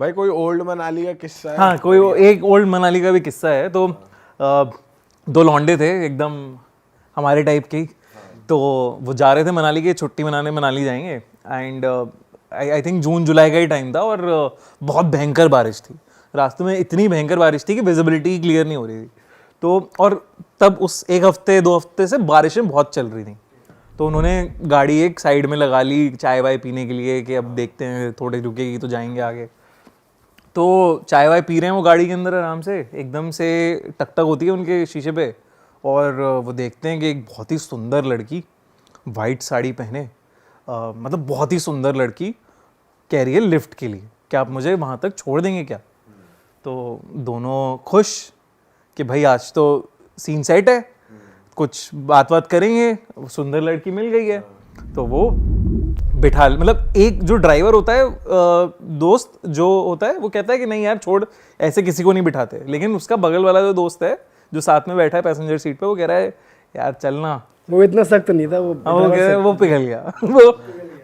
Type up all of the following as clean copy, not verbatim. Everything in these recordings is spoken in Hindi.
भाई कोई ओल्ड मनाली का किस्सा है? हाँ, एक ओल्ड मनाली का भी किस्सा है। तो दो लौंडे थे एकदम हमारे टाइप के, तो वो जा रहे थे मनाली की छुट्टी मनाने, मनाली जाएंगे। एंड आई थिंक जून जुलाई का ही टाइम था, और बहुत भयंकर बारिश थी रास्ते में, इतनी भयंकर बारिश थी कि विजिबिलिटी क्लियर नहीं हो रही थी। तो और तब उस एक हफ्ते 2 हफ्ते से बारिशें बहुत चल रही थी, तो उन्होंने गाड़ी एक साइड में लगा ली चाय वाय पीने के लिए कि अब देखते हैं थोड़ी रुकेगी तो जाएंगे आगे। तो चाय वाय पी रहे हैं वो गाड़ी के अंदर आराम से, एकदम से टक टक होती है उनके शीशे पे, और वो देखते हैं कि एक बहुत ही सुंदर लड़की वाइट साड़ी पहने, मतलब बहुत ही सुंदर लड़की कह रही है लिफ्ट के लिए, क्या आप मुझे वहाँ तक छोड़ देंगे क्या? तो दोनों खुश कि भाई आज तो सीन सेट है, कुछ बात करेंगे, सुंदर लड़की मिल गई है। तो वो बिठा, मतलब एक जो ड्राइवर होता है, दोस्त जो होता है, वो कहता है कि नहीं यार छोड़, ऐसे किसी को नहीं बिठाते। लेकिन उसका बगल वाला जो दोस्त है जो साथ में बैठा है पैसेंजर सीट पे, वो कह रहा है यार चलना। वो इतना सख्त नहीं था, वो कह रहा है वो पिघल गया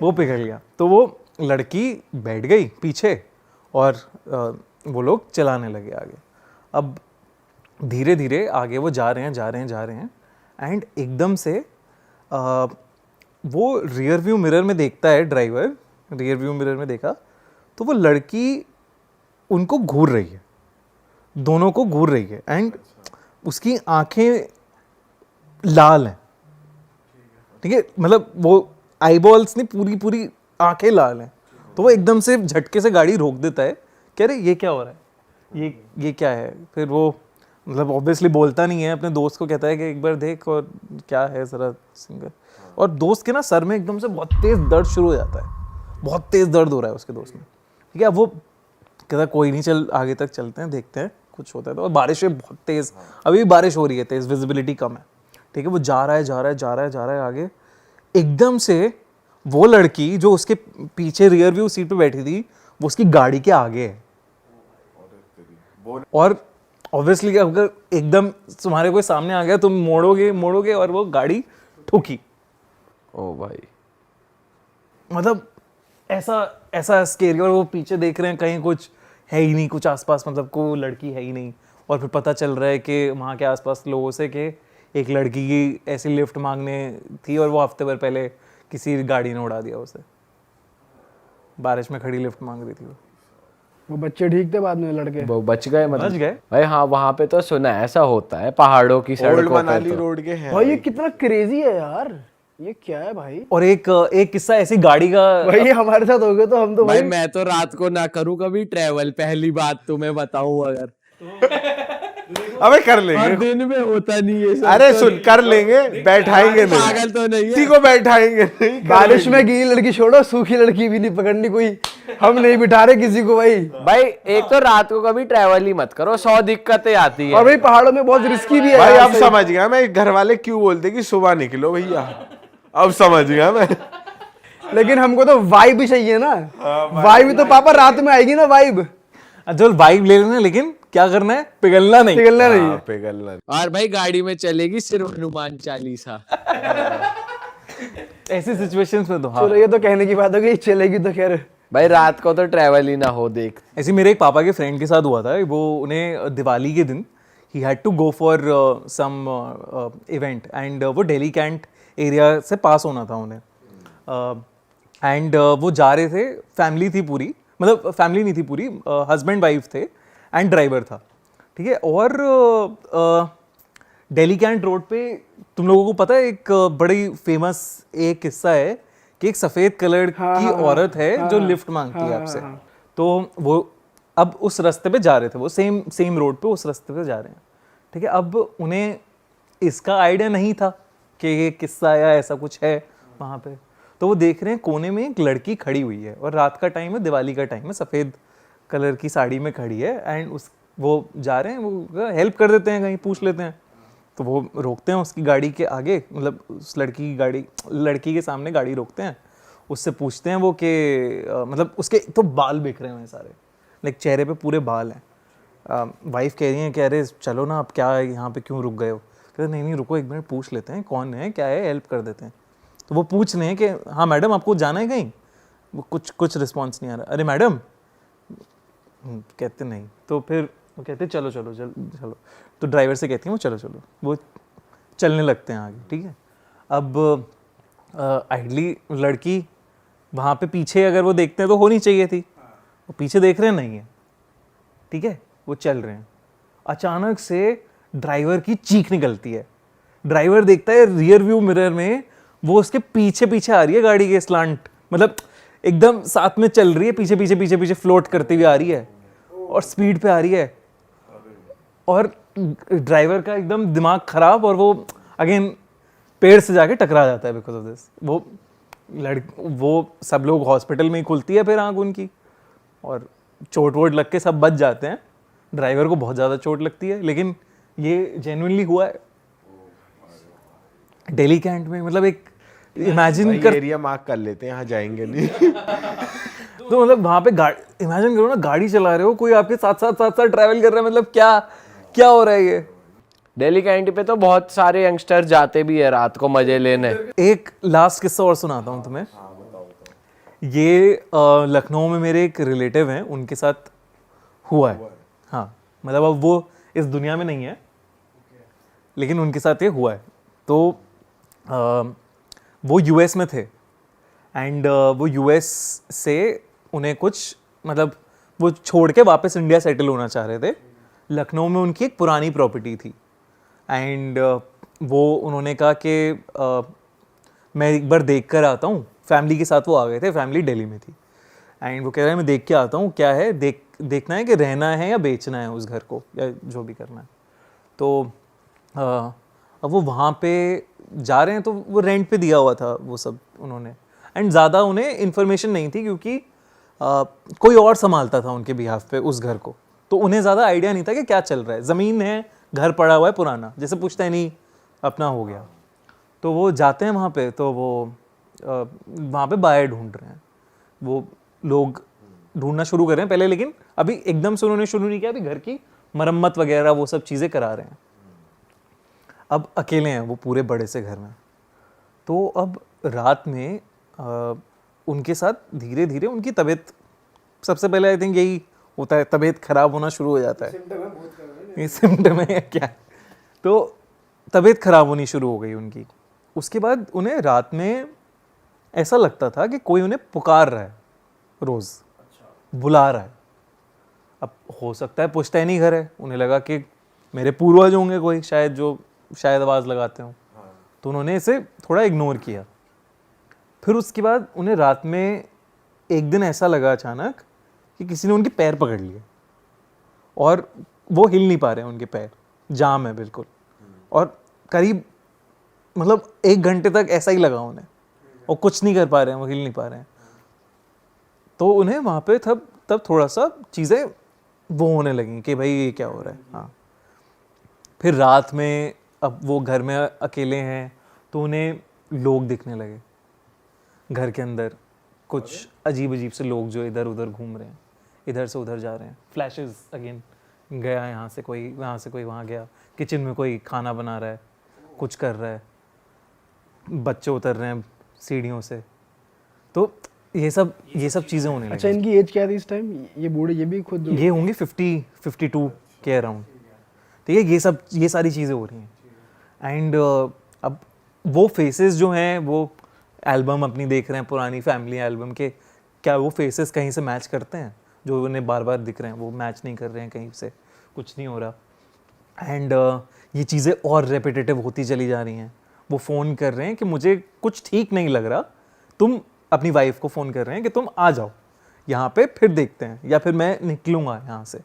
वो पिघल गया। तो वो लड़की बैठ गई पीछे, और वो लोग चलाने लगे आगे। अब धीरे धीरे आगे वो जा रहे हैं एंड एकदम से वो रियर व्यू मिरर में देखता है, ड्राइवर रियर व्यू मिरर में देखा तो वो लड़की उनको घूर रही है, दोनों को घूर रही है, एंड उसकी आंखें लाल हैं, ठीक है, मतलब वो आईबॉल्स नहीं, पूरी आंखें लाल हैं। तो वो एकदम से झटके से गाड़ी रोक देता है, कह रहे ये क्या हो रहा है, ये क्या है। फिर वो मतलब ऑब्वियसली बोलता नहीं है, अपने दोस्त को कहता है कि एक बार देख और क्या है जरा सिंगर। और दोस्त के ना सर में एकदम से बहुत तेज दर्द शुरू हो जाता है, बहुत तेज दर्द हो रहा है उसके दोस्त में, ठीक है। अब वो कहता है कोई नहीं, चल आगे तक चलते हैं, देखते हैं कुछ होता है। तो और बारिश है बहुत तेज, अभी भी बारिश हो रही है तेज, विजिबिलिटी कम है, ठीक है। वो जा रहा है आगे, एकदम से वो लड़की जो उसके पीछे रियर व्यू सीट पे बैठी थी, वो उसकी गाड़ी के आगे है। और ऑब्वियसली अगर एकदम तुम्हारे कोई सामने आ गया, तुम मोड़ोगे और वो गाड़ी ठोकी। ओ भाई, मतलब ऐसा स्केरी। और वो पीछे देख रहे हैं, कहीं कुछ है ही नहीं, कुछ आसपास, मतलब कोई लड़की है ही नहीं। और फिर पता चल रहा है कि वहाँ के आसपास लोगों से कि एक लड़की की ऐसी लिफ्ट मांगने थी, और वो हफ्ते भर पहले किसी गाड़ी ने उड़ा दिया उसे, बारिश में खड़ी लिफ्ट मांग रही थी वो बच्चे ठीक थे बाद में, लड़के वो बच गए, मतलब बच गए भाई। हाँ, वहाँ पे तो सुना है ऐसा होता है पहाड़ों की ओल्ड सड़कों पे मनाली तो। रोड के हैं भाई। ये कितना क्रेजी है यार, ये क्या है भाई? और एक किस्सा ऐसी गाड़ी का, भाई ये हमारे साथ हो गया तो हम तो भाई भाई मैं तो रात को ना करूँ कभी ट्रेवल, पहली बात तुम्हें बताऊं अगर। अबे कर लेंगे, और दिन में होता नहीं है सब। अरे सुन कर लेंगे, बैठाएंगे नहीं, पागल तो नहीं किसी है। को बैठाएंगे नहीं। बारिश में गीली लड़की छोड़ो, सूखी लड़की भी नहीं पकड़नी कोई, हम नहीं बिठा रहे किसी को भाई। भाई एक तो रात को कभी ट्रेवल ही मत करो, 100 दिक्कतें आती है। और भाई पहाड़ों में बहुत रिस्की भी है भाई यार अब से। समझ गया मैं, घर वाले क्यों बोलते कि सुबह निकलो भैया, अब समझ गया मैं। लेकिन हमको तो वाइब भी चाहिए ना, वाइब तो पापा रात में आएगी ना, वाइब जो वाइब ले लेना, लेकिन क्या करना है, पिघलना नहीं। पिघलना नहीं है। हाँ, पिघलना। और भाई गाड़ी में चलेगी सिर्फ हनुमान चालीसा। ऐसी सिचुएशंस में तो हाँ। चलो ये तो कहने की बात हो गई, चलेगी तो खैर। भाई रात को तो ट्रेवल ही ना हो, देख। ऐसे मेरे एक पापा के फ्रेंड के साथ हुआ था, वो उन्हें दिवाली के दिन ही had to go for some event, and वो दिल्ली कैंट एरिया से पास होना था उन्हें, एंड वो जा रहे थे, फैमिली थी पूरी, मतलब फैमिली नहीं थी पूरी, हस्बैंड वाइफ थे एंड ड्राइवर था, ठीक है। और दिल्ली कैंट रोड पे तुम लोगों को पता है एक बड़ी फेमस एक किस्सा है कि एक सफ़ेद कलर की औरत है जो लिफ्ट मांगती है आपसे। तो वो अब उस रास्ते पे जा रहे थे, वो सेम रोड पे उस रास्ते पे जा रहे हैं, ठीक है। अब उन्हें इसका आइडिया नहीं था कि ये किस्सा या ऐसा कुछ है वहाँ पे। तो वो देख रहे हैं कोने में एक लड़की खड़ी हुई है, और रात का टाइम है, दिवाली का टाइम है, सफ़ेद कलर की साड़ी में खड़ी है, एंड वो जा रहे हैं, वो हेल्प कर देते हैं, कहीं पूछ लेते हैं। तो वो रोकते हैं उसकी गाड़ी के आगे, मतलब उस लड़की के सामने गाड़ी रोकते हैं, उससे पूछते हैं वो कि मतलब उसके तो बाल बिखरे हुए हैं सारे, लाइक चेहरे पे पूरे बाल हैं। वाइफ कह रही है कि अरे चलो ना, अब क्या है, यहाँ पे क्यों रुक गए हो? कहते नहीं रुको, एक मिनट पूछ लेते हैं कौन है, क्या है, हेल्प कर देते हैं। तो वो पूछ रहे हैं कि हाँ मैडम आपको जाना है कहीं? वो कुछ रिस्पॉन्स नहीं आ रहा। अरे मैडम कहते नहीं। तो फिर वो कहते चलो चलो चलो, तो ड्राइवर से कहती है वो चलो चलो, वो चलने लगते हैं आगे, ठीक है। अब आइडली लड़की वहाँ पे पीछे अगर वो देखते हैं तो होनी चाहिए थी, वो पीछे देख रहे हैं, नहीं है, ठीक है, वो चल रहे हैं। अचानक से ड्राइवर की चीख निकलती है, ड्राइवर देखता है रियर व्यू मिरर में वो उसके पीछे पीछे आ रही है गाड़ी के स्लांट, मतलब एकदम साथ में चल रही है, पीछे पीछे पीछे पीछे फ्लोट करती हुई आ रही है और स्पीड पे आ रही है, और ड्राइवर का एकदम दिमाग खराब, और वो अगेन पेड़ से जाके टकरा जाता है बिकॉज ऑफ दिस। वो सब लोग हॉस्पिटल में ही खुलती है फिर आंख उनकी, और चोट वोट लग के सब बच जाते हैं। ड्राइवर को बहुत ज़्यादा चोट लगती है, लेकिन ये जेन्युइनली हुआ है दिल्ली कैंट में। मतलब एक इमेजिन कर, एरिया मार्क कर लेते हैं, यहाँ जाएंगे नहीं। तो मतलब वहाँ पे इमेजिन करो ना, गाड़ी चला रहे हो, कोई आपके साथ साथ ट्रैवल कर रहा है, मतलब क्या क्या हो रहा है ये। दिल्ली कैंटी पे तो बहुत सारे यंगस्टर जाते भी है रात को मजे लेने। एक लास्ट किस्सा और सुनाता हूँ तुम्हें। ये लखनऊ में मेरे एक रिलेटिव हैं, उनके साथ हुआ है। हाँ, मतलब अब वो इस दुनिया में नहीं है, लेकिन उनके साथ ये हुआ है। तो वो यूएस में थे, एंड वो यूएस से उन्हें कुछ, मतलब वो छोड़ के वापस इंडिया सेटल होना चाह रहे थे। लखनऊ में उनकी एक पुरानी प्रॉपर्टी थी, एंड वो उन्होंने कहा कि मैं एक बार देख कर आता हूँ। फैमिली के साथ वो आ गए थे, फैमिली दिल्ली में थी, एंड वो कह रहे हैं मैं देख के आता हूँ क्या है, देखना है कि रहना है या बेचना है उस घर को, या जो भी करना है। तो अब वो वहाँ पे जा रहे हैं, तो वो रेंट पे दिया हुआ था वो सब उन्होंने, एंड ज़्यादा उन्हें इन्फॉर्मेशन नहीं थी क्योंकि कोई और संभालता था उनके बिहाफ पे उस घर को, तो उन्हें ज़्यादा आइडिया नहीं था कि क्या चल रहा है। ज़मीन है, घर पड़ा हुआ है पुराना, जैसे पूछते हैं नहीं अपना हो गया। तो वो जाते हैं वहाँ पे, तो वो वहाँ पे बायर ढूंढ रहे हैं, वो लोग ढूंढना शुरू कर रहे हैं पहले, लेकिन अभी एकदम से उन्होंने शुरू नहीं किया, अभी घर की मरम्मत वगैरह वो सब चीज़ें करा रहे हैं। अब अकेले हैं वो पूरे बड़े से घर में। तो अब रात में उनके साथ धीरे धीरे उनकी तबीयत, सबसे पहले आई थिंक यही होता है, तबीयत खराब होना शुरू हो जाता है। ये सिम्टम है क्या? तो तबीयत खराब होनी शुरू हो गई उनकी। उसके बाद उन्हें रात में ऐसा लगता था कि कोई उन्हें पुकार रहा है, रोज़ बुला रहा है। अब हो सकता है पुश्तैनी घर है, उन्हें लगा कि मेरे पूर्वज होंगे कोई शायद, जो शायद आवाज़ लगाते हों, तो उन्होंने इसे थोड़ा इग्नोर किया। फिर उसके बाद उन्हें रात में एक दिन ऐसा लगा अचानक कि किसी ने उनके पैर पकड़ लिए, और वो हिल नहीं पा रहे हैं, उनके पैर जाम है बिल्कुल, और करीब मतलब 1 घंटे तक ऐसा ही लगा उन्हें, और कुछ नहीं कर पा रहे हैं, वो हिल नहीं पा रहे हैं। तो उन्हें वहाँ पे तब थोड़ा सा चीज़ें वो होने लगी कि भाई ये क्या हो रहा है। हाँ, फिर रात में अब वो घर में अकेले हैं, तो उन्हें लोग दिखने लगे घर के अंदर, कुछ अजीब अजीब से लोग जो इधर उधर घूम रहे हैं, इधर से उधर जा रहे हैं। फ्लैशेस अगेन, गया यहाँ से कोई, वहाँ से कोई वहाँ गया, किचन में कोई खाना बना रहा है, कुछ कर रहा है, बच्चे उतर रहे हैं सीढ़ियों से। तो ये सब चीज़ें होने लगी। अच्छा, इनकी एज क्या थी इस टाइम? ये बूढ़े, ये भी खुद ये होंगे 50-52 के अराउंड, ठीक है। ये सारी चीज़ें हो रही हैं, एंड अब वो फेसेस जो हैं, वो एल्बम अपनी देख रहे हैं, पुरानी फैमिली एल्बम के, क्या वो फेसेस कहीं से मैच करते हैं? जो उन्हें बार बार दिख रहे हैं वो मैच नहीं कर रहे हैं, कहीं से कुछ नहीं हो रहा। एंड ये चीज़ें और रेपिटेटिव होती चली जा रही हैं। वो फ़ोन कर रहे हैं कि मुझे कुछ ठीक नहीं लग रहा, तुम अपनी वाइफ को फ़ोन कर रहे हैं कि तुम आ जाओ यहाँ पे, फिर देखते हैं, या फिर मैं निकलूँगा यहाँ से।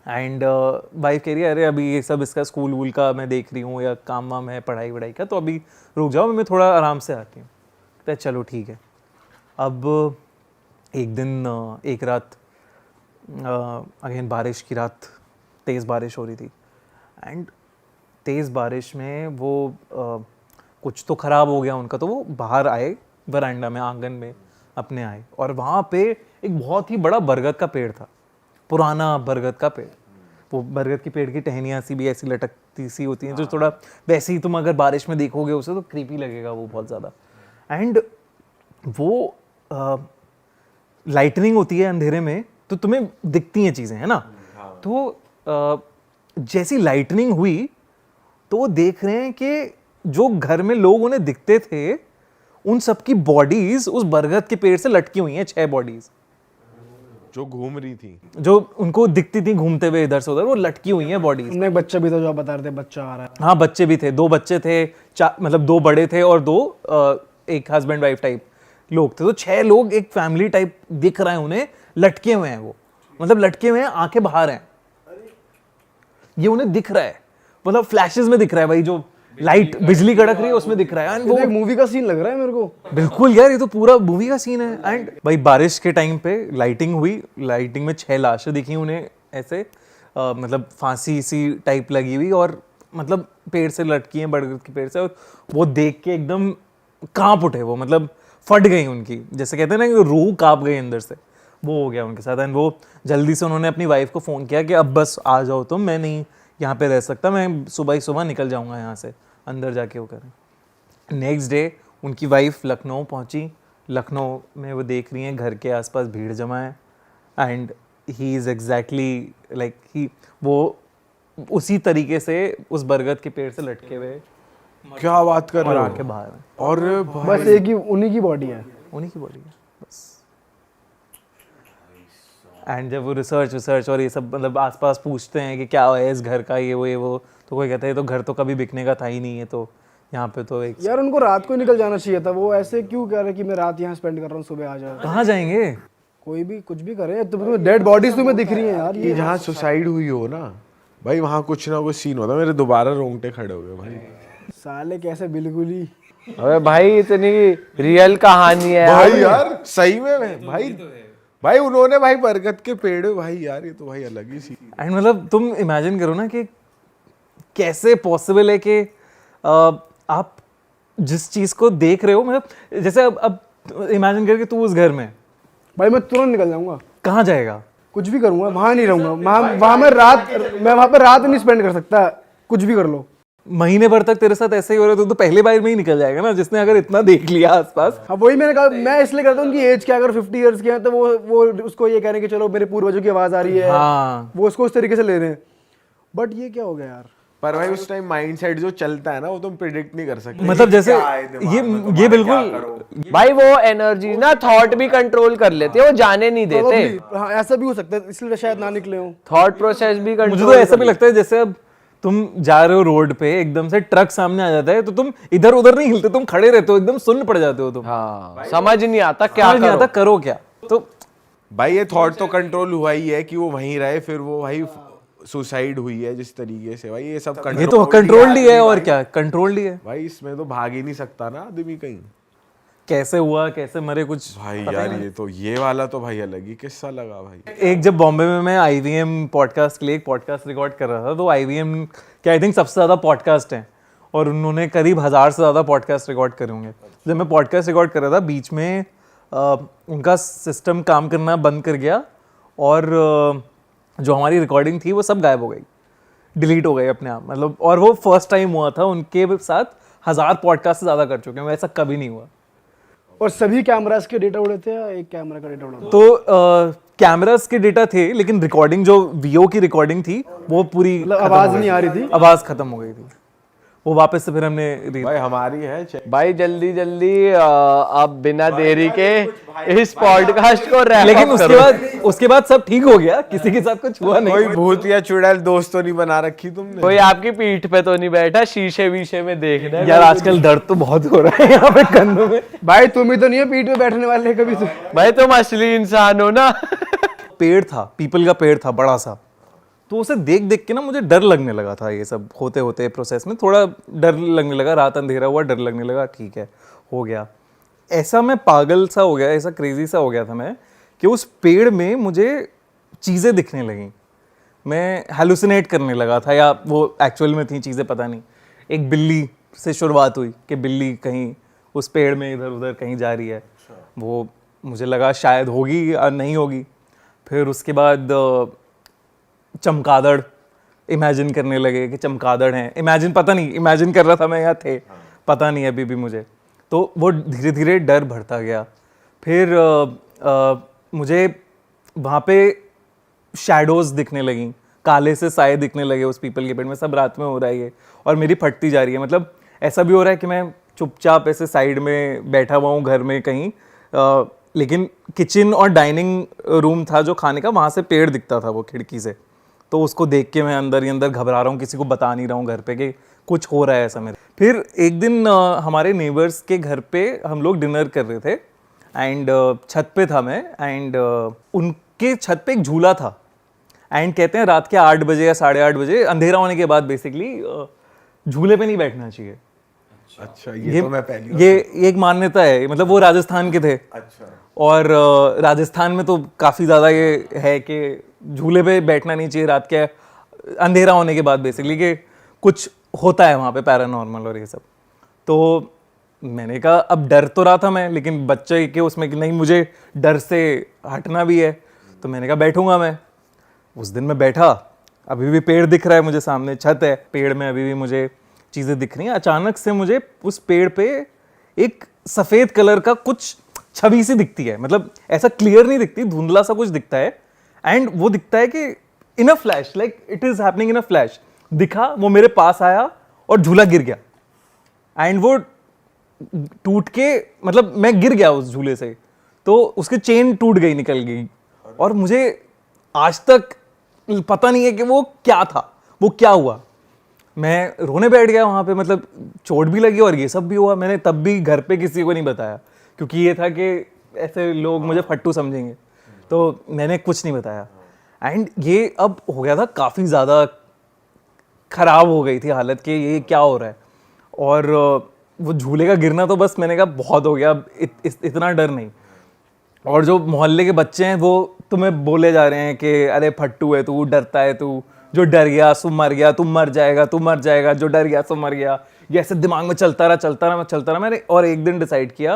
एंड वाइफ कह रही है अरे अभी ये सब इसका स्कूल वूल का मैं देख रही हूँ, या काम वाम है पढ़ाई वढ़ाई का, तो अभी रुक जाओ, मैं थोड़ा आराम से आती हूँ। तो चलो ठीक है। अब एक दिन एक रात अगेन बारिश की रात, तेज़ बारिश हो रही थी, एंड तेज़ बारिश में वो कुछ तो ख़राब हो गया उनका, तो वो बाहर आए, वरांडा में, आंगन में अपने आए, और वहाँ पे एक बहुत ही बड़ा बरगद का पेड़ था, पुराना बरगद का पेड़। वो बरगद की पेड़ की टहनियाँ सी भी ऐसी लटकती सी होती हैं, जो थोड़ा वैसे ही तुम अगर बारिश में देखोगे उसे तो क्रीपी लगेगा वो बहुत ज़्यादा। एंड वो लाइटनिंग होती है अंधेरे में, तो तुम्हें दिखती हैं चीजें, है ना? तो जैसी लाइटनिंग हुई तो वो देख रहे हैं कि जो घर में लोग उन्हें दिखते थे उन सबकी बॉडीज उस बरगद के पेड़ से लटकी हुई हैं, 6 बॉडीज जो घूम रही थी, जो उनको दिखती थी घूमते हुए इधर से उधर, वो लटकी हुई हैं बॉडीज। उनमें एक बच्चा भी था जो आप बता रहे थे, बच्चा आ रहा है। हाँ, बच्चे भी थे, 2 बच्चे थे, मतलब 2 बड़े थे और 2 एक हस्बैंड वाइफ टाइप लोग थे। तो 6 लोग एक फैमिली टाइप दिख रहे हैं उन्हें, लटके हुए हैं वो, मतलब लटके हुए हैं, आंखें बाहर हैं, ये उन्हें दिख रहा है, मतलब फ्लैशेस में दिख रहा है भाई, जो लाइट बिजली कड़क रही है उसमें दिख रहा है। वो एक मूवी का सीन लग रहा है मेरे को। बिल्कुल यार, ये तो पूरा मूवी का सीन है। एंड भाई बारिश के टाइम पे लाइटिंग हुई, लाइटिंग में 6 लाशें दिखी उन्हें ऐसे, मतलब फांसी सी टाइप लगी हुई और मतलब पेड़ से लटकी हैं, बरगद के पेड़ से, और वो देख के एकदम कांप उठे वो, मतलब फट गई उनकी, जैसे कहते हैं ना कि रूह कांप गई अंदर से, वो हो गया उनके साथ। एंड वो जल्दी से उन्होंने अपनी वाइफ को फ़ोन किया कि अब बस आ जाओ तुम, मैं नहीं यहाँ पे रह सकता, मैं सुबह ही सुबह निकल जाऊँगा यहाँ से, अंदर जाके वो करें। नेक्स्ट डे उनकी वाइफ लखनऊ पहुँची, लखनऊ में वो देख रही हैं घर के आसपास भीड़ जमा है, and he is exactly like he, वो उसी तरीके से उस बरगद के पेड़ से लटके हुए क्या बात कर और रहे आंखें हो? बाहर हैं, और बस एक ही उन्हीं की बॉडी है। उन्हीं की बॉडी है बस। एंड जब वो रिसर्च और ये सब मतलब आसपास पूछते हैं कि क्या है इस घर का, ये वो, तो कोई कहता है ये तो घर तो कभी बिकने का था ही नहीं है, तो यहाँ पे तो एक यार उनको रात को ही निकल जाना चाहिए था, वो ऐसे क्यों कह रहे कि मैं रात यहाँ स्पेंड कर रहा हूँ, सुबह आ जाओ। कहाँ जाएंगे? कोई भी कुछ भी करे, तुम्हें डेड बॉडीज तुम्हें दिख रही हैं यार। ये जहाँ सुसाइड हुई हो ना भाई, वहाँ कुछ ना कुछ सीन होता, मेरे दोबारा रोंगटे खड़े हो गए भाई। साले कैसे बिल्कुल ही। अबे भाई इतनी रियल कहानी है भाई यार सही में भाई उन्होंने भाई बरगद के पेड़ में भाई यार, ये तो भाई अलग ही सी। एंड मतलब तुम इमेजिन करो ना कि कैसे पॉसिबल है कि आप जिस चीज को देख रहे हो, मतलब जैसे अब इमेजिन करके तू उस घर में, भाई मैं तुरंत निकल जाऊंगा। कहाँ जाएगा? कुछ भी करूंगा, वहां नहीं रहूंगा, वहां मैं वहां पे रात नहीं स्पेंड कर सकता। कुछ भी कर लो, महीने भर तक तेरे साथ ऐसे ही हो रहा है तो पहले बार में ही निकल जाएगा ना, जिसने अगर इतना देख लिया आसपास। हाँ वही मैंने कहा, मैं इसलिए कहता हूँ उनकी एज क्या, अगर 50 इयर्स के हैं तो वो उसको ये कह रहे हैं कि चलो मेरे पूर्वजों की आवाज आ रही है, हाँ। वो उसको उस तरीके से ले रहे हैं। बट ये क्या हो गया यार। पर भाई उस टाइम माइंडसेट जो चलता है ना, वो तुम प्रिडिक्ट नहीं कर सकते। मतलब जैसे क्या है दिमाग में ये तुम्हारे, बिल्कुल क्या करो? भाई वो एनर्जी ना थॉट भी कंट्रोल कर लेते हैं, वो जाने नहीं देते। Probably, हाँ ऐसा भी हो सकता है, इसलिए शायद ना निकले हो। थॉट प्रोसेस भी मुझे कंट्रोल। तो ऐसा भी लगता है जैसे अब तुम जा रहे हो रोड पे, एकदम से ट्रक सामने आ जाता है तो तुम इधर उधर नहीं हिलते, तुम खड़े रहते हो, एकदम सुन्न पड़ जाते हो तुम। हाँ समझ नहीं आता क्या समझ नहीं आता करो। करो क्या। तो भाई ये थॉट तो कंट्रोल हुआ ही है कि वो वहीं रहे, फिर वो भाई सुसाइड हुई है जिस तरीके से, भाई ये सब ये तो कंट्रोल्ड ही है, और क्या कंट्रोल्ड ही है। भाई इसमें तो भाग ही नहीं सकता ना आदमी कहीं। कैसे हुआ, कैसे मरे, कुछ भाई यार ये वाला तो भाई अलग ही किस्सा लगा भाई। एक जब बॉम्बे में मैं IVM पॉडकास्ट के लिए एक पॉडकास्ट रिकॉर्ड कर रहा था, तो IVM के आई थिंक सबसे ज़्यादा पॉडकास्ट हैं और उन्होंने करीब 1000 से ज़्यादा पॉडकास्ट रिकॉर्ड करे होंगे। जब मैं पॉडकास्ट रिकॉर्ड कर रहा था, बीच में उनका सिस्टम काम करना बंद कर गया और जो हमारी रिकॉर्डिंग थी वो सब गायब हो गई, डिलीट हो गई अपने आप, मतलब। और वो फर्स्ट टाइम हुआ था उनके साथ, 1000 पॉडकास्ट से ज़्यादा कर चुके हैं, वैसा कभी नहीं हुआ। और सभी कैमरास के डेटा उड़े थे या एक कैमरा का डेटा उड़ा था? तो कैमरास के डेटा थे, लेकिन रिकॉर्डिंग जो VO की रिकॉर्डिंग थी वो पूरी मतलब आवाज नहीं आ रही थी? आवाज खत्म हो गई थी, वो वापस से फिर हमने भाई हमारी है भाई जल्दी जल्दी अब बिना देरी के इस पॉडकास्ट को रैप लेकिन अप करो। उसके बाद सब ठीक हो गया, किसी के साथ कुछ हुआ नहीं। कोई भूत या चुड़ैल दोस्त तो नहीं बना रखी तुमने? कोई आपकी पीठ पे तो नहीं बैठा शीशे वीशे में देखना है? यार आजकल दर्द तो बहुत हो रहा है यहाँ पे कंधों में। भाई तुम ही तो नहीं है पीठ पे बैठने वाले कभी तो। भाई तुम असली इंसान हो ना। पेड़ था, पीपल का पेड़ था बड़ा सा, तो उसे देख देख के ना मुझे डर लगने लगा था। ये सब होते होते प्रोसेस में थोड़ा डर लगने लगा, रात अंधेरा हुआ, डर लगने लगा, ठीक है हो गया। ऐसा मैं पागल सा हो गया, ऐसा क्रेजी सा हो गया था मैं कि उस पेड़ में मुझे चीज़ें दिखने लगीं, मैं हेलुसिनेट करने लगा था, या वो एक्चुअल में थी चीज़ें पता नहीं। एक बिल्ली से शुरुआत हुई कि बिल्ली कहीं उस पेड़ में इधर उधर कहीं जा रही है, वो मुझे लगा शायद होगी या नहीं होगी। फिर उसके बाद चमगादड़ इमेजिन करने लगे कि चमगादड़ हैं, इमेजिन पता नहीं इमेजिन कर रहा था मैं या थे पता नहीं अभी भी मुझे। तो वो धीरे धीरे डर बढ़ता गया। फिर मुझे वहाँ पे शैडोज दिखने लगी, काले से साए दिखने लगे उस पीपल के पेड़ में। सब रात में हो रहा है ये, और मेरी फटती जा रही है। मतलब ऐसा भी हो रहा है कि मैं चुपचाप ऐसे साइड में बैठा हुआ हूँ घर में कहीं, लेकिन किचन और डाइनिंग रूम था जो खाने का, वहाँ से पेड़ दिखता था वो खिड़की से। तो उसको देख के मैं अंदर ही अंदर घबरा रहा हूँ, किसी को बता नहीं रहा हूँ घर पे कि कुछ हो रहा है ऐसा मेरे। फिर एक दिन हमारे नेबर्स के घर पे हम लोग डिनर कर रहे थे, एंड छत पे था मैं, एंड उनके छत पे एक झूला था। एंड कहते हैं रात के 8 बजे या 8:30 बजे अंधेरा होने के बाद बेसिकली झूले पे नहीं बैठना चाहिए। अच्छा, ये तो मैं पहली ये एक मान्यता है, मतलब वो राजस्थान के थे। अच्छा। और राजस्थान में तो काफ़ी ज़्यादा ये है कि झूले पे बैठना नहीं चाहिए रात के अंधेरा होने के बाद, बेसिकली कि कुछ होता है वहाँ पे पैरानॉर्मल और ये सब। तो मैंने कहा अब डर तो रहा था मैं, लेकिन बच्चे के उसमें कि नहीं मुझे डर से हटना भी है, तो मैंने कहा बैठूंगा मैं। उस दिन मैं बैठा, अभी भी पेड़ दिख रहा है मुझे, सामने छत है, पेड़ में अभी भी मुझे चीज़ें दिख रही हैं। अचानक से मुझे उस पेड़ पे एक सफ़ेद कलर का कुछ छवि सी दिखती है, मतलब ऐसा क्लियर नहीं दिखती, धुंधला सा कुछ दिखता है। एंड वो दिखता है कि in a flash, like it is happening in a flash. दिखा, वो मेरे पास आया और झूला गिर गया। एंड वो टूट के, मतलब मैं गिर गया उस झूले से, तो उसकी चेन टूट गई, निकल गई। और मुझे आज तक पता नहीं है कि वो क्या था, वो क्या हुआ। मैं रोने बैठ गया वहाँ पे, मतलब चोट भी लगी और ये सब भी हुआ। मैंने तब भी घर पे किसी को नहीं बताया, क्योंकि ये था कि ऐसे लोग मुझे फट्टू समझेंगे, तो मैंने कुछ नहीं बताया। एंड ये अब हो गया था, काफ़ी ज़्यादा ख़राब हो गई थी हालत कि ये क्या हो रहा है। और वो झूले का गिरना तो बस मैंने कहा बहुत हो गया, अब इतना डर नहीं। और जो मोहल्ले के बच्चे हैं वो तुम्हें बोले जा रहे हैं कि अरे फट्टू है तू, डरता है तू, जो डर गया सो मर गया, तू मर जाएगा, तू मर जाएगा, जो डर गया सो मर गया। ये ऐसे दिमाग में चलता रहा। मैंने और एक दिन डिसाइड किया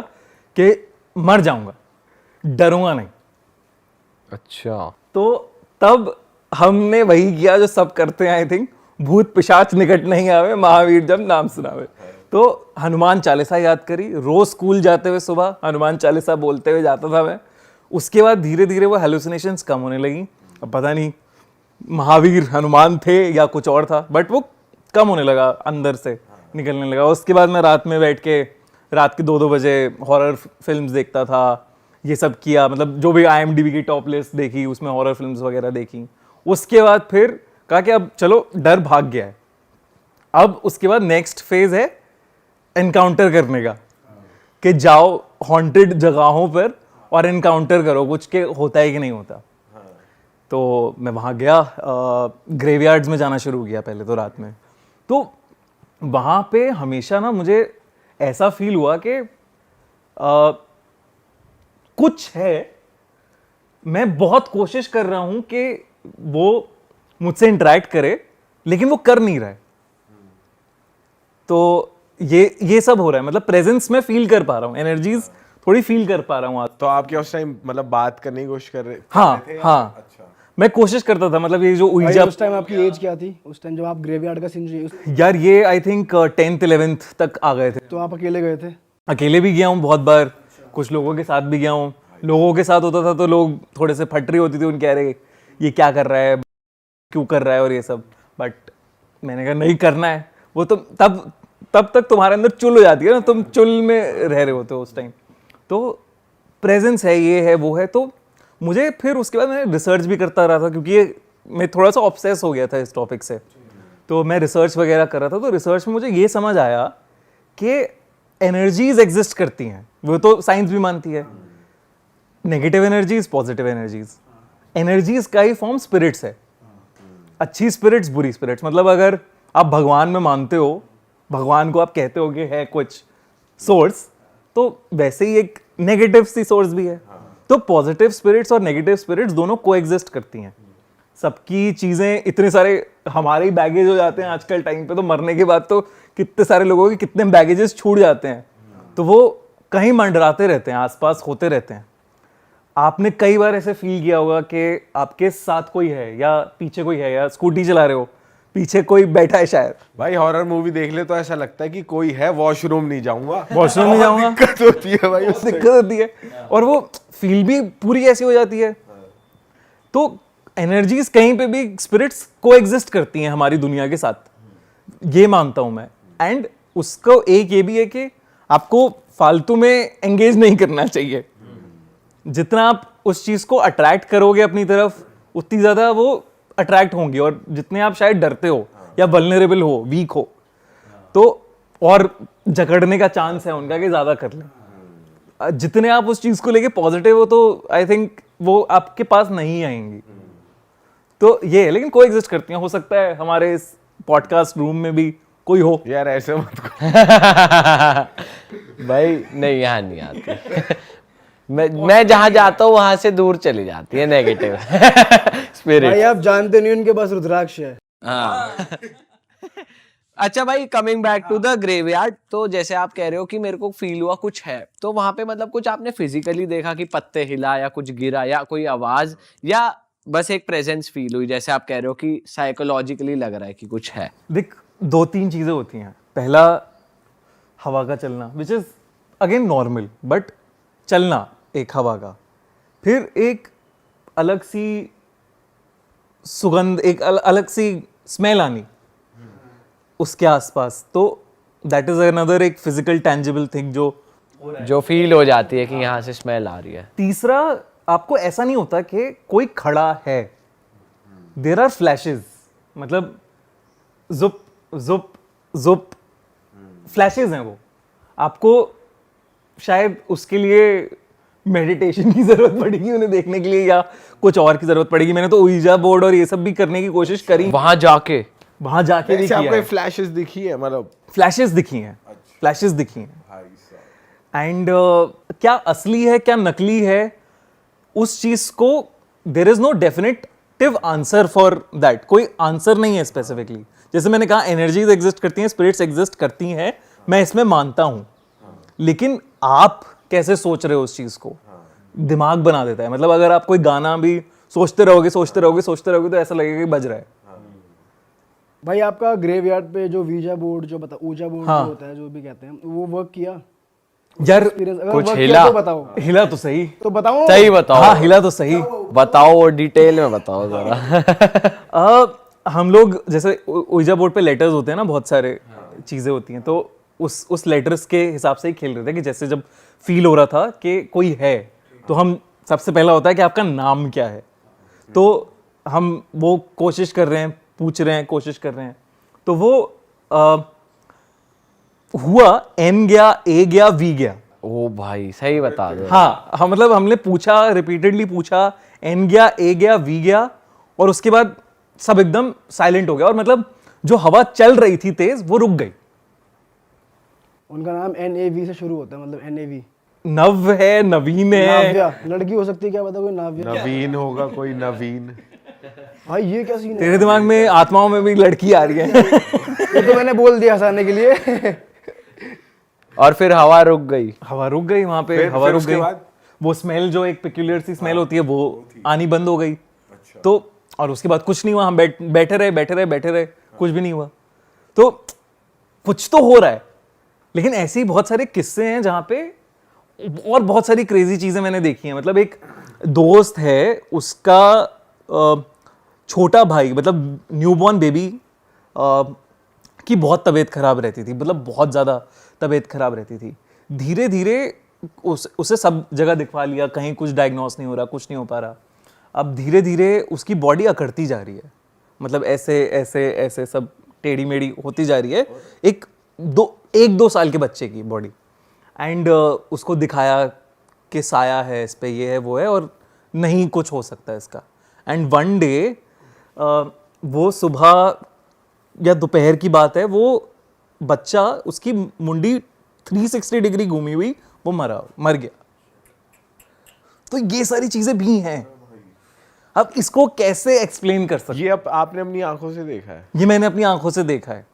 कि मर जाऊंगा, डरूंगा नहीं। अच्छा। तो तब हमने वही किया जो सब करते हैं, आई थिंक, भूत पिशाच निकट नहीं आवे, महावीर जब नाम सुनावे। तो हनुमान चालीसा याद करी, रोज स्कूल जाते हुए सुबह हनुमान चालीसा बोलते हुए जाता था मैं। उसके बाद धीरे धीरे वो हेलुसिनेशंस कम होने लगी। अब पता नहीं महावीर हनुमान थे या कुछ और था, बट वो कम होने लगा, अंदर से निकलने लगा। उसके बाद मैं रात में बैठ के रात के 2-2 बजे हॉरर फिल्म्स देखता था, ये सब किया, मतलब जो भी IMDb की टॉप लिस्ट देखी उसमें हॉरर फिल्म्स वगैरह देखी। उसके बाद फिर कहा कि अब चलो डर भाग गया है, अब उसके बाद नेक्स्ट फेज है एनकाउंटर करने का, कि जाओ हॉन्टेड जगहों पर और एनकाउंटर करो कुछ के होता है कि नहीं होता। तो मैं वहाँ गया, ग्रेवयार्ड्स में जाना शुरू किया पहले तो रात में। तो वहाँ पे हमेशा ना मुझे ऐसा फील हुआ कि कुछ है, मैं बहुत कोशिश कर रहा हूँ कि वो मुझसे इंटरेक्ट करे, लेकिन वो कर नहीं रहा है। तो ये सब हो रहा है, मतलब प्रेजेंस में फील कर पा रहा हूँ, एनर्जीज थोड़ी फील कर पा रहा हूँ आज। तो आप क्या उस टाइम मतलब बात करने की कोशिश कर रहे थे? हाँ। अच्छा। मैं कोशिश करता था, मतलब ये जो भाई उस टाइम आपकी एज क्या थी उस टाइम जब आप ग्रेवयार्ड का सीन? यार ये आई थिंक 10th 11th तक आ गए थे। तो आप अकेले गए थे? अकेले भी गया हूँ बहुत बार, कुछ लोगों के साथ भी गया हूँ। लोगों के साथ होता था तो लोग थोड़े से फटरी होती थी, उनके अरे ये क्या कर रहा है, क्यों कर रहा है और ये सब। बट मैंने कहा नहीं करना है। वो तो तब तक तुम्हारे अंदर चुल हो जाती है ना, तुम चुल में रह रहे होते हो उस टाइम। तो प्रेजेंस है, ये है, वो है। तो मुझे फिर उसके बाद मैं रिसर्च भी करता रहा था, क्योंकि ये मैं थोड़ा सा ऑब्सेस हो गया था इस टॉपिक से। तो मैं रिसर्च वगैरह कर रहा था। तो रिसर्च में मुझे ये समझ आया कि एनर्जीज एग्जिस्ट करती हैं, वो तो साइंस भी मानती है। Negative energies, positive energies. Energies का ही फॉर्म स्पिरिट्स है, अच्छी स्पिरिट्स, बुरी स्पिरिट्स। मतलब अगर आप भगवान में मानते हो, भगवान को आप कहते हो कि है कुछ सोर्स, तो वैसे ही एक नेगेटिव सी सोर्स भी है। तो पॉजिटिव स्पिरिट्स और नेगेटिव स्पिरिट्स दोनों कोएग्जिस्ट करती हैं। सबकी चीज़ें, इतने सारे हमारे ही बैगेज हो जाते हैं आजकल टाइम पे, तो मरने के बाद तो कितने सारे लोगों के कितने बैगेजेस छूट जाते हैं, तो वो कहीं मंडराते रहते हैं, आसपास होते रहते हैं। आपने कई बार ऐसे फील किया होगा कि आपके साथ कोई है या पीछे कोई है, या स्कूटी चला रहे हो, पीछे कोई बैठा है शायद। भाई हॉरर मूवी देख ले तो ऐसा लगता है कि कोई है, वॉशरूम नहीं जाऊंगा, वॉशरूम नहीं जाऊंगा, दिक्कत होती है भाई, दिक्कत होती है। और वो फील भी पूरी ऐसी हो जाती है तो एनर्जीज कहीं पे भी, स्पिरिट्स को एग्जिस्ट करती हैं हमारी दुनिया के साथ, ये मानता हूं मैं। एंड उसको एक ये भी है कि आपको फालतू में एंगेज नहीं करना चाहिए। जितना आप उस चीज को अट्रैक्ट करोगे अपनी तरफ, उतनी ज्यादा वो अट्रैक्ट होंगी। और जितने आप शायद डरते हो या वल्नरेबल हो, वीक हो, तो और जकड़ने का चांस है उनका कि ज्यादा कर लें। जितने आप उस चीज को लेके पॉजिटिव हो, तो आई थिंक वो आपके पास नहीं आएंगी। तो ये है, लेकिन कोई एग्जिस्ट करती हैं। हो सकता है हमारे इस पॉडकास्ट रूम में भी कोई हो। यार ऐसे मत करो। भाई नहीं, यहाँ नहीं आती। मैं जहां जाता हूँ वहां से दूर चली जाती है नेगेटिव स्पिरिट। भाई आप जानते नहीं, उनके पास रुद्राक्ष है। हाँ। अच्छा भाई, coming back to the graveyard, तो जैसे आप कह रहे हो कि मेरे को फील हुआ कुछ है, तो वहां पे मतलब कुछ आपने फिजिकली देखा कि पत्ते हिला या कुछ गिरा या कोई आवाज, या बस एक प्रेजेंस फील हुई? जैसे आप कह रहे हो कि साइकोलॉजिकली लग रहा है कि कुछ है। देख, 2-3 चीजें होती हैं। पहला, हवा का चलना, which is again normal, but चलना एक हवा का। फिर एक अलग सी सुगंध, एक अलग सी स्मेल आनी उसके आसपास, तो दैट इज अनदर एक फिजिकल टेंजिबल थिंग जो फील हो जाती है कि यहाँ से स्मेल आ रही है। तीसरा, आपको ऐसा नहीं होता कि कोई खड़ा है, देयर आर फ्लैशेस, मतलब जुप जुप जुप फ्लैशेस हैं वो। आपको शायद उसके लिए मेडिटेशन की जरूरत पड़ेगी उन्हें देखने के लिए, या कुछ और की जरूरत पड़ेगी। मैंने तो ouija बोर्ड और ये सब भी करने की कोशिश करी, वहां जाके भी किया आपको है। फ्लैशेस दिखी है? मतलब फ्लैशेस दिखी हैं, फ्लैशेस दिखी हैं। एंड क्या असली है क्या नकली है, उस चीज को there is no definitive answer for that. कोई आंसर नहीं है स्पेसिफिकली। जैसे मैंने कहा, एनर्जीज एग्जिस्ट करती हैं, स्पिरिट्स एग्जिस्ट करती हैं, मैं इसमें मानता हूं। लेकिन आप कैसे सोच रहे हो उस चीज को, दिमाग बना देता है। मतलब अगर आप कोई गाना भी सोचते रहोगे तो ऐसा लगेगा कि बज रहा है। भाई आपका ग्रेवयार्ड पे जो वीजा बोर्ड जो ऊजा बोर्ड हाँ। जो होता है, जो भी कहते हैं, वो वर्क किया? यार एक्सपीरियंस अगर कुछ work हिला? किया तो बताओ। हिला तो सही, तो बताओ। सही बताओ। हाँ हिला तो सही। बताओ और डिटेल में बताओ जरा। हम लोग जैसे ouija बोर्ड पे लेटर्स होते हैं ना, बहुत सारे चीजें होती हैं, तो उस लेटर्स के हिसाब से ही खेल रहे थे कि जैसे जब फील हो रहा था कि कोई है, तो हम सबसे पहला होता है कि आपका नाम क्या है, तो हम वो कोशिश कर रहे हैं, पूछ रहे हैं, कोशिश कर रहे हैं। तो वो हुआ, एन गया, ए गया, वी गया। ओ भाई सही बता दो। हाँ, मतलब हमने पूछा, रिपीटेडली पूछा, एन गया, ए गया, वी गया, और उसके बाद सब एकदम साइलेंट हो गया। और मतलब जो हवा चल रही थी तेज, वो रुक गई। उनका नाम NAV से शुरू होता है, मतलब NAV। नव है, नवीन है। नाव्या, लड़की हो सकती है, क्या पता कोई नाव्या। नवीन होगा कोई, नवीन। भाई ये क्या सीन है? तेरे दिमाग में आत्माओं में भी लड़की आ रही है। ये तो मैंने बोल दिया हंसाने के लिए। और फिर हवा रुक गई। हवा रुक गई वहां पे, फिर हवा रुक उसके गई। बाद? वो स्मेल, जो एक पेक्यूलियर सी स्मेल होती है, वो आनी बंद हो गई। तो और उसके बाद कुछ नहीं हुआ, हम बैठे रहे, कुछ भी नहीं हुआ। तो कुछ तो हो रहा है। लेकिन ऐसे ही बहुत सारे किस्से हैं जहां पे और बहुत सारी क्रेजी चीजें मैंने देखी हैं। मतलब एक दोस्त है, उसका छोटा भाई, मतलब न्यूबॉर्न बेबी की बहुत तबीयत खराब रहती थी, मतलब बहुत ज़्यादा तबीयत खराब रहती थी। धीरे धीरे उसे सब जगह दिखवा लिया, कहीं कुछ डायग्नोस नहीं हो रहा, कुछ नहीं हो पा रहा। अब धीरे धीरे उसकी बॉडी अकड़ती जा रही है, मतलब ऐसे ऐसे ऐसे सब टेढ़ी मेढ़ी होती जा रही है। एक दो साल के बच्चे की बॉडी। एंड उसको दिखाया कि साया है इस पे, ये है वो है, और नहीं कुछ हो सकता है इसका। एंड वन डे वो सुबह या दोपहर की बात है, वो बच्चा, उसकी मुंडी 360 डिग्री घूमी हुई, वो मर गया। तो ये सारी चीजें भी हैं। अब इसको कैसे एक्सप्लेन कर सकते? ये अब आपने अपनी आंखों से देखा है? ये मैंने अपनी आंखों से देखा है।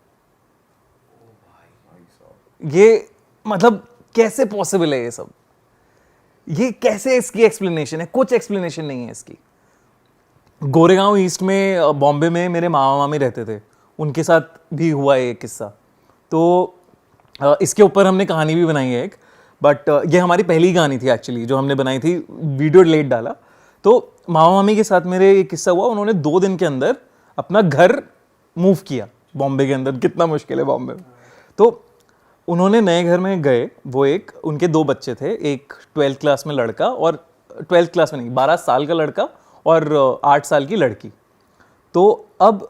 ये मतलब कैसे पॉसिबल है ये सब? ये कैसे इसकी एक्सप्लेनेशन है? कुछ एक्सप्लेनेशन नहीं है इसकी। गोरेगांव ईस्ट में, बॉम्बे में मेरे मामा मामी रहते थे, उनके साथ भी हुआ है ये किस्सा। तो इसके ऊपर हमने कहानी भी बनाई है एक, बट ये हमारी पहली कहानी थी एक्चुअली जो हमने बनाई थी, वीडियो लेट डाला। तो मामा मामी के साथ मेरे एक किस्सा हुआ, उन्होंने 2 दिन के अंदर अपना घर मूव किया बॉम्बे के अंदर। कितना मुश्किल है बॉम्बे में। तो उन्होंने नए घर में गए, वो एक उनके 2 बच्चे थे, एक 12th क्लास में लड़का और 12th क्लास में नहीं 12 साल का लड़का और 8 साल की लड़की। तो अब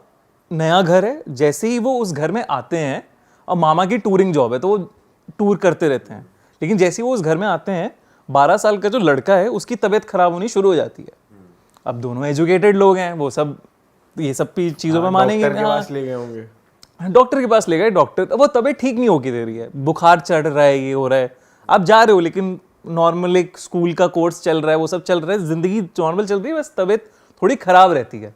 नया घर है, जैसे ही वो उस घर में आते हैं, अब मामा की टूरिंग जॉब है तो वो टूर करते रहते हैं, लेकिन जैसे ही वो उस घर में आते हैं 12 साल का जो लड़का है उसकी तबीयत खराब होनी शुरू हो जाती है। अब दोनों एजुकेटेड लोग हैं, वो सब ये सब चीज़ों में मानेंगे। डॉक्टर के पास ले गए होंगे, डॉक्टर के पास ले गए, डॉक्टर वो तबीयत ठीक नहीं होगी दे रही है, बुखार चढ़ रहा है, ये हो रहा है। आप जा रहे हो लेकिन नॉर्मल एक स्कूल का कोर्स चल रहा है, वो सब चल रहा है, जिंदगी नॉर्मल चल रही है, बस तबीयत थोड़ी खराब रहती है।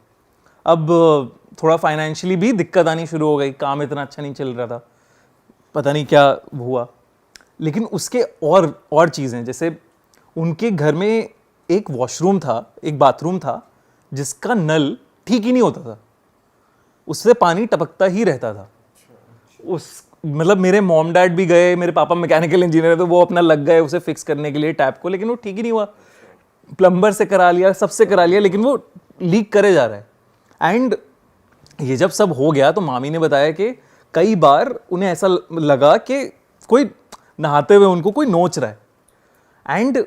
अब थोड़ा फाइनेंशियली भी दिक्कत आनी शुरू हो गई, काम इतना अच्छा नहीं चल रहा था, पता नहीं क्या हुआ। लेकिन उसके और चीज़ें, जैसे उनके घर में एक वॉशरूम था, एक बाथरूम था जिसका नल ठीक ही नहीं होता था, उससे पानी टपकता ही रहता था। उस मतलब मेरे मॉम डैड भी गए, मेरे पापा मैकेनिकल इंजीनियर है तो वो अपना लग गए उसे फिक्स करने के लिए टैप को, लेकिन वो ठीक ही नहीं हुआ। प्लम्बर से करा लिया, सबसे करा लिया, लेकिन वो लीक करे जा रहा है। एंड ये जब सब हो गया तो मामी ने बताया कि कई बार उन्हें ऐसा लगा कि कोई नहाते हुए उनको कोई नोच रहा है। एंड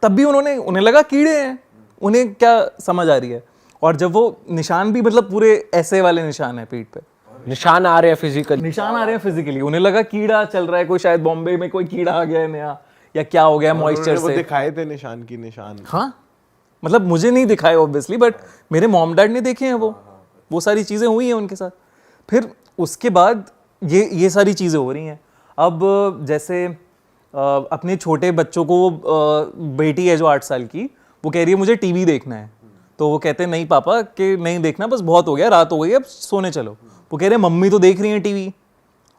तब भी उन्हें लगा कीड़े हैं, उन्हें क्या समझ आ रही है। और जब वो निशान भी मतलब पूरे ऐसे वाले निशान है पीठ पे, निशान आ रहे हैं फिजिकल, निशान आ रहे हैं फिजिकली, उन्हें लगा कीड़ा चल रहा है, कोई शायद बॉम्बे में कोई कीड़ा आ गया है नया या क्या हो गया मॉइस्चर वो से। दिखाए थे निशान। हाँ मतलब मुझे नहीं दिखाए ऑब्वियसली, बट मेरे मॉम डैड ने देखे हैं वो सारी चीज़ें हुई हैं उनके साथ। फिर उसके बाद ये सारी चीज़ें हो रही हैं। अब जैसे अपने छोटे बच्चों को, बेटी है जो 8 साल की, वो कह रही है मुझे टीवी देखना है, तो वो कहते हैं नहीं पापा कि नहीं देखना, बस बहुत हो गया, रात हो गई, अब सोने चलो। वो कह रहे हैं मम्मी तो देख रही हैं टीवी,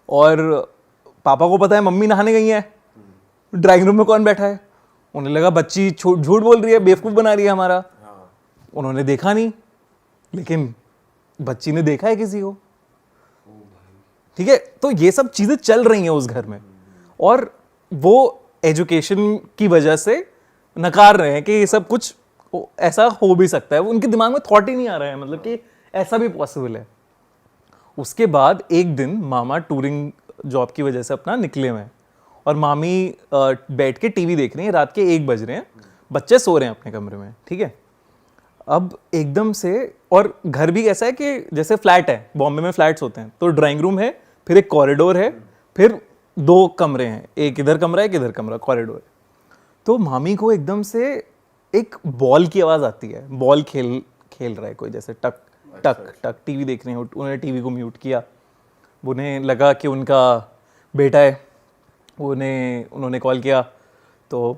और पापा को पता है मम्मी नहाने गई है, ड्राइंग रूम में कौन बैठा है। उन्हें लगा बच्ची झूठ बोल रही है, बेवकूफ़ बना रही है हमारा। उन्होंने देखा नहीं, लेकिन बच्ची ने देखा है किसी को। ठीक है, तो ये सब चीज़ें चल रही हैं उस घर में, और वो एजुकेशन की वजह से नकार रहे हैं कि ये सब कुछ ऐसा हो भी सकता है। उनके दिमाग में थॉट ही नहीं आ रहा है मतलब कि ऐसा भी पॉसिबल है। उसके बाद एक दिन मामा टूरिंग जॉब की वजह से अपना निकले हुए हैं, और मामी बैठ के टीवी देख रही हैं, रात के 1 बज रहे हैं, बच्चे सो रहे हैं अपने कमरे में। ठीक है, अब एकदम से, और घर भी ऐसा है कि जैसे फ्लैट है, बॉम्बे में फ्लैट्स होते हैं, तो ड्राइंग रूम है, फिर एक कॉरिडोर है, फिर 2 कमरे हैं, एक इधर कमरा एक इधर कमरा, कॉरिडोर है। तो मामी को एकदम से एक बॉल की आवाज़ आती है, बॉल खेल रहा है कोई, जैसे टक टक टक, टीवी देख रहे हैं। उन्होंने टीवी को म्यूट किया, उन्हें लगा कि उनका बेटा है, उन्होंने कॉल किया, तो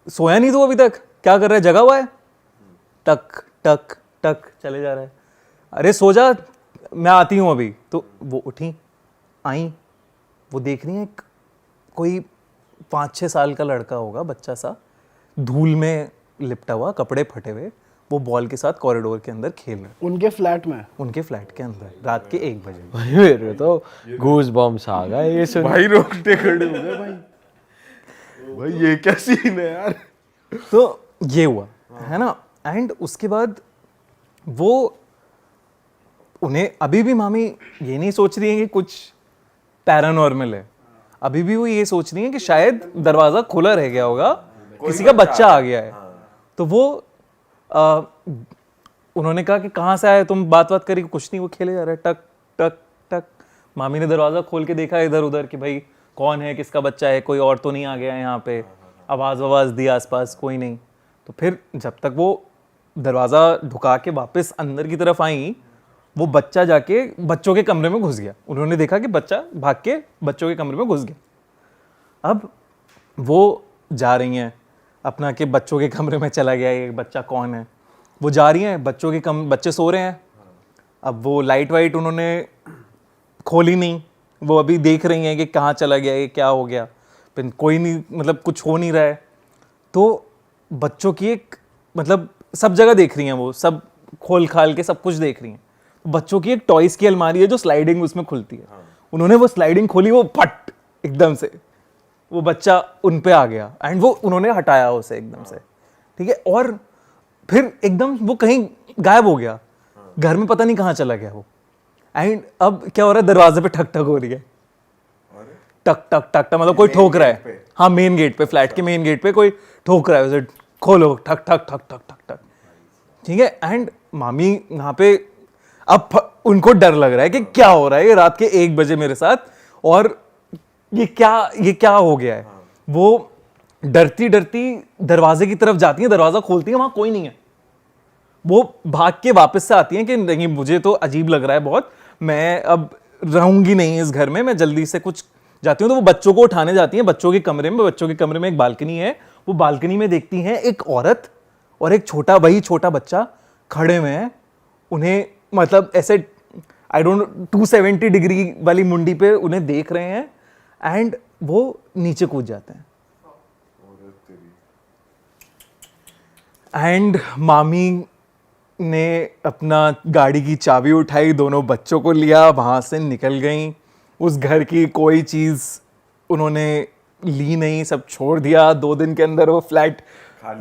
सोया नहीं तो अभी तक, क्या कर रहा है, जगा हुआ है, टक टक टक चले जा रहा है। अरे सो जा, मैं आती हूँ अभी। तो वो उठी, आई, वो देख रही हैं कोई 5-6 साल का लड़का होगा, बच्चा सा, धूल में लिपटा हुआ, कपड़े फटे हुए, वो बॉल के साथ कॉरिडोर के अंदर खेल रहे हैं। उनके फ्लैट में, उनके फ्लैट के अंदर रात के 1 बजे। भाई मेरे तो गूज बम्स आ गए ये सुन। भाई रोकते खड़े हो गए भाई ये क्या सीन है यार। तो ये हुआ है ना। एंड उसके बाद वो, उन्हें अभी भी मामी ये नहीं सोच रही है कि कुछ पैरानॉर्मल है, अभी भी वो ये सोच रही है कि शायद दरवाजा खुला रह गया होगा, किसी का बच्चा आ गया है। तो वो उन्होंने कहा कि कहाँ से आए तुम, बात करी, कुछ नहीं, वो खेले जा रहा है, टक टक टक। मामी ने दरवाजा खोल के देखा इधर उधर कि भाई कौन है, किसका बच्चा है, कोई और तो नहीं आ गया यहाँ पे। आवाज़ दी आसपास, कोई नहीं। तो फिर जब तक वो दरवाज़ा ढुका के वापस अंदर की तरफ आई, वो बच्चा जाके बच्चों के कमरे में घुस गया। उन्होंने देखा कि बच्चा भाग के बच्चों के कमरे में घुस गया। अब वो जा रही हैं अपना कि बच्चों के कमरे में चला गया ये बच्चा कौन है। वो जा रही हैं, बच्चे सो रहे हैं। अब वो लाइट वाइट उन्होंने खोली नहीं, वो अभी देख रही हैं कि कहाँ चला गया ये, क्या हो गया, फिर कोई नहीं, मतलब कुछ हो नहीं रहा है। तो बच्चों की एक, मतलब सब जगह देख रही हैं, वो सब खोल खाल के सब कुछ देख रही हैं। बच्चों की एक टॉयज की अलमारी है जो स्लाइडिंग उसमें खुलती है। उन्होंने वो स्लाइडिंग खोली, वो फट एकदम से वो बच्चा उन पे आ गया, एंड वो उन्होंने हटाया उसे एकदम से। ठीक है, और फिर एकदम वो कहीं गायब हो गया, घर में पता नहीं कहाँ चला गया वो। एंड अब क्या हो रहा है, दरवाजे पे ठक ठक हो रही है, टक टक टक टक, मतलब कोई ठोक रहा है। हाँ, मेन गेट पे, फ्लैट के मेन गेट पे कोई ठोक रहा है, उसे खोलो, ठक ठक ठक ठक ठक ठक, ठीक है। एंड मामी वहां पे, अब उनको डर लग रहा है कि क्या हो रहा है, ये रात के 1 बजे मेरे साथ, और ये क्या हो गया है। वो डरती डरती दरवाजे की तरफ जाती है, दरवाजा खोलती है, वहां कोई नहीं है। वो भाग के वापस से आती है कि नहीं, मुझे तो अजीब लग रहा है बहुत, मैं अब रहूंगी नहीं इस घर में, मैं जल्दी से कुछ जाती हूँ। तो वो बच्चों को उठाने जाती हैं बच्चों के कमरे में। बच्चों के कमरे में एक बालकनी है, वो बालकनी में देखती हैं एक औरत और एक छोटा बच्चा खड़े हुए हैं। उन्हें मतलब ऐसे आई डोंट 270 डिग्री वाली मुंडी पे उन्हें देख रहे हैं, एंड वो नीचे कूद जाते हैं। एंड मामी ने अपना गाड़ी की चाबी उठाई, दोनों बच्चों को लिया, वहां से निकल गई। उस घर की कोई चीज उन्होंने ली नहीं, सब छोड़ दिया। 2 दिन के अंदर वो फ्लैट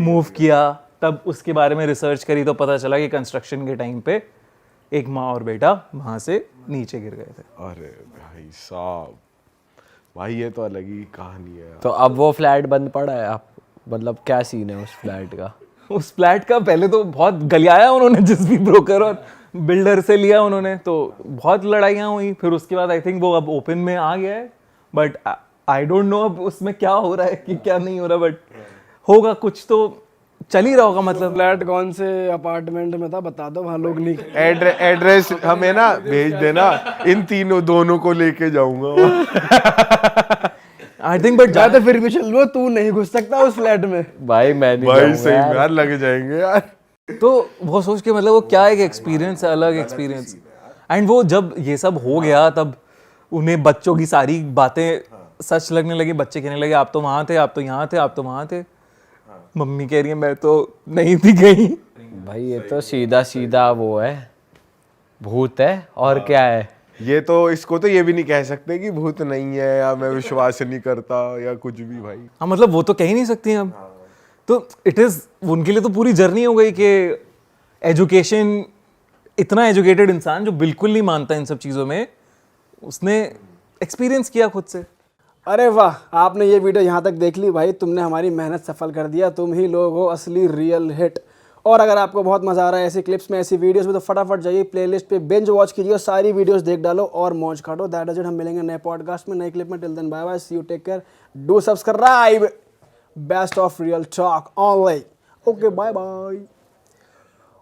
मूव किया। तब उसके बारे में रिसर्च करी तो पता चला कि कंस्ट्रक्शन के टाइम पे एक माँ और बेटा वहां से नीचे गिर गए थे। अरे भाई साहब, भाई ये तो अलग ही कहानी है। तो अब वो फ्लैट बंद पड़ा है, आप मतलब क्या सीन है उस फ्लैट का? उस फ्लैट का पहले तो बहुत गलियाया उन्होंने, जिस भी ब्रोकर और बिल्डर से लिया उन्होंने, तो बहुत लड़ाइयाँ हुई। फिर उसके बाद आई थिंक वो अब ओपन में आ गया है, बट आई डोंट नो अब उसमें क्या हो रहा है कि क्या नहीं हो रहा, बट होगा कुछ तो चल ही रहा होगा। मतलब फ्लैट कौन से अपार्टमेंट में था बता दो, वहाँ लोग नहीं। एड्रेस हमें ना भेज देना, इन दोनों को लेके जाऊंगा। आई थिंक, बट मैं तो फिर भी चल लो, तू नहीं घुस सकता उस फ्लैट में। भाई मैं नहीं भाई जाऊंगा सही यार। में यार, लग जाएंगे यार। तो वो सोच के मतलब वो क्या एक एक्सपीरियंस है, अलग एक्सपीरियंस। एंड वो जब ये सब हो गया तब उन्हें बच्चों की सारी बातें सच लगने लगी। बच्चे कहने लगे आप तो वहां थे, आप तो यहाँ थे, आप तो वहां थे। मम्मी कह रही है मैं तो नहीं थी कहीं। भाई ये तो सीधा सीधा वो है, भूत है और क्या है। ये तो इसको तो ये भी नहीं कह सकते कि भूत नहीं है या मैं विश्वास नहीं करता या कुछ भी भाई। हाँ, मतलब वो तो कह ही नहीं सकती हम। तो इट इज उनके लिए तो पूरी जर्नी हो गई कि एजुकेशन, इतना एजुकेटेड इंसान जो बिल्कुल नहीं मानता इन सब चीज़ों में, उसने एक्सपीरियंस किया खुद से। अरे वाह, आपने ये वीडियो यहाँ तक देख ली भाई, तुमने हमारी मेहनत सफल कर दिया। तुम ही लोग हो असली रियल हिट। और अगर आपको बहुत मजा आ रहा है ऐसी क्लिप्स में, ऐसी वीडियोस में, तो फटाफट जाइए प्लेलिस्ट पे बिंज वॉच कीजिए और सारी वीडियोस देख डालो और मौज काटो। That is it. हम मिलेंगे नए पॉडकास्ट में, नई क्लिप में। Till then bye bye, see you, take care, do subscribe. Best of real talk online. Okay, bye bye.